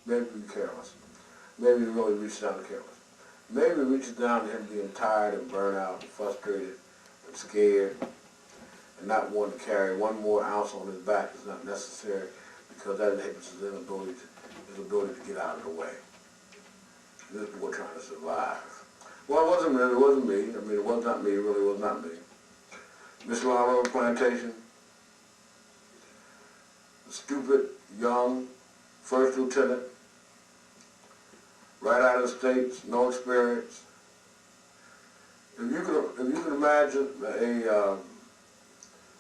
Maybe careless. Maybe he really reached down to careless. Maybe it reaches down to him being tired and burnt out and frustrated and scared and not wanting to carry one more ounce on his back is not necessary because that inhibits his ability to get out of the way. This boy trying to survive. Well, it wasn't me. I mean, it was not me. It really was not me. Mr. Railroad Plantation, a stupid, young, first lieutenant, right out of the States, no experience. If you can imagine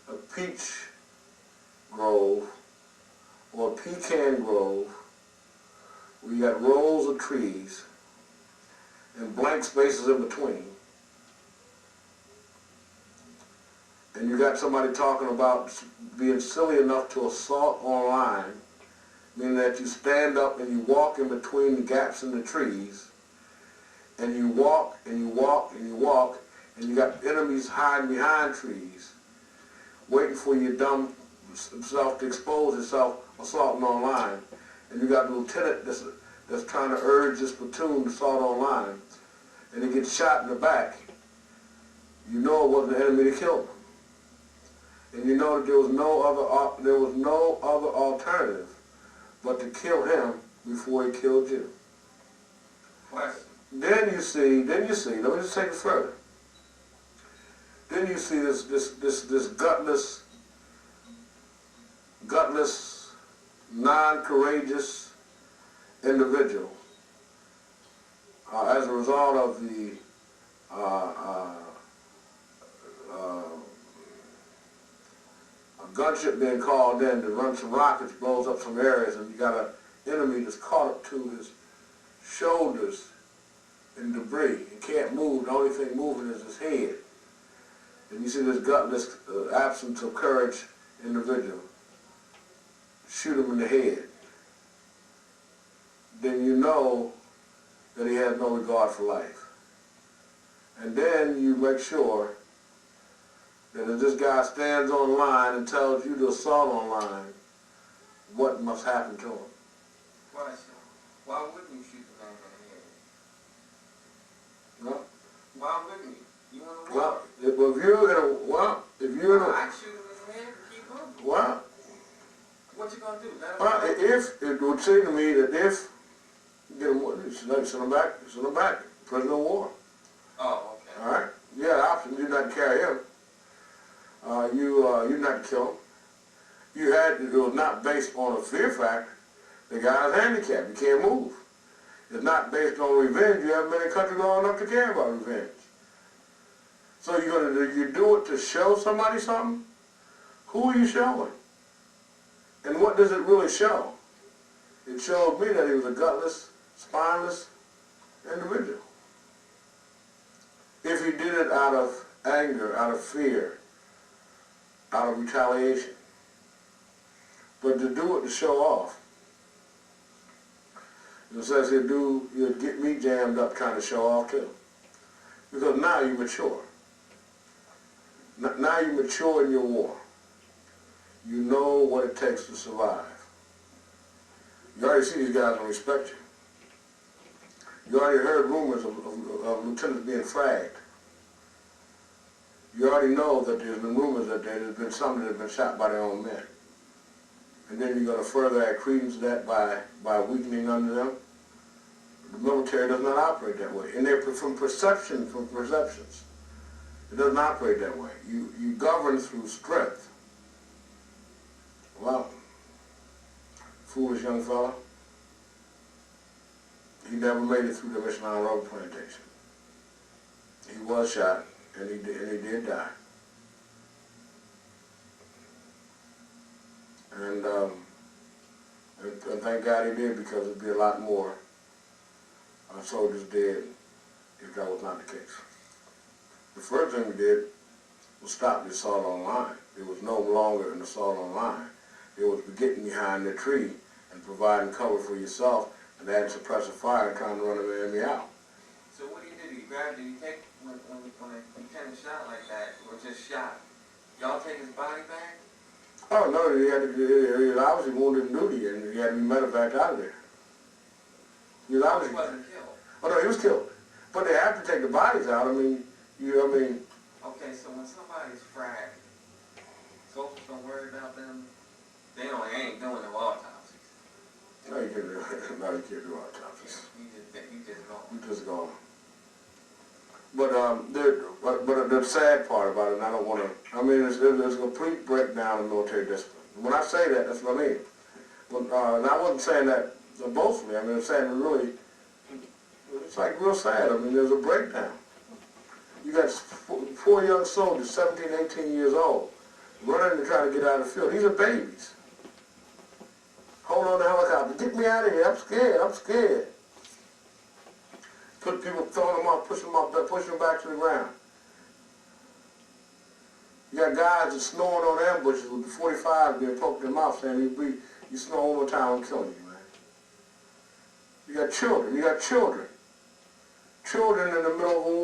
a peach grove or a pecan grove where you got rows of trees and blank spaces in between, and you got somebody talking about being silly enough to assault online, meaning that you stand up and you walk in between the gaps in the trees, and you walk and you walk and you walk, and you got enemies hiding behind trees, waiting for your dumb self to expose yourself assaulting online, and you got the lieutenant that's trying to urge this platoon to assault online, and he gets shot in the back. You know it wasn't the enemy that killed him. And you know that there was no other alternative but to kill him before he killed you. Question. Then you see, let me just take it further. Then you see this gutless, non-courageous individual as a result of the a gunship being called in to run some rockets, blows up some areas, and you got an enemy that's caught up to his shoulders in debris. He can't move. The only thing moving is his head. And you see this gutless, absence of courage individual. Shoot him in the head. Then you know that he has no regard for life. And then you make sure that if this guy stands online and tells you to assault online, what must happen to him? Question. Why wouldn't you shoot the man in the head? No? Why wouldn't you? You want to Well, walk? if you're in a, I'd shoot him in the head and keep moving. well, What you gonna do? well, if it would seem to me that if get him, send him back, prisoner of war. Oh, okay. All right. Yeah, the option you not to carry him. You not to kill him. It was not based on a fear factor. The guy's handicapped. He can't move. It's not based on revenge. You haven't been in a country long enough to care about revenge. So you do it to show somebody something? Who are you showing? And what does it really show? It showed me that he was a gutless, spineless individual. If he did it out of anger, out of fear, out of retaliation. But to do it to show off. It says he'll get me jammed up trying to show off too. Because now you mature. Now you mature in your war. You know what it takes to survive. You already see these guys don't respect you. You already heard rumors of lieutenants being fragged. You already know that there's been rumors that there's been some that have been shot by their own men. And then you're going to further add credence to that by weakening under them. The military does not operate that way. And they're from perceptions. It doesn't operate that way. You govern through strength. Well, foolish young fella. He never made it through the Mission Railroad Plantation. He was shot, and he did die. And thank God he did, because there'd be a lot more soldiers dead if that was not the case. The first thing we did was stop the assault online. It was no longer an assault online. It was getting behind the tree and providing cover for yourself and adding suppressive fire and trying to run the enemy out. So what did he grab? Did he take, when a lieutenant shot like that, or just shot, y'all take his body back? Oh no, he was obviously wounded in duty and he had to be medevaced out of there. Because He obviously, wasn't killed. oh no, he was killed. But they have to take the bodies out. I mean, Okay, so when somebody's fragged, folks don't worry about them. They ain't doing no autopsies. no, you can't do it. No, you can't do autopsies. You just gone. You just gone. But the sad part about it, and I don't want to, I mean, there's a complete breakdown in military discipline. When I say that, that's what I mean. And I wasn't saying that boastfully. I mean, I'm saying really, it's like real sad. I mean, there's a breakdown. You got four young soldiers, 17, 18 years old, running to try to get out of the field. These are babies. Hold on the helicopter. Get me out of here. I'm scared. I'm scared. Put people throwing them off, pushing them back to the ground. You got guys that snoring on ambushes with the 45 being poked in the mouth saying, you snore one more time, I'm killing you, man. You got children. You got children. Children in the middle of a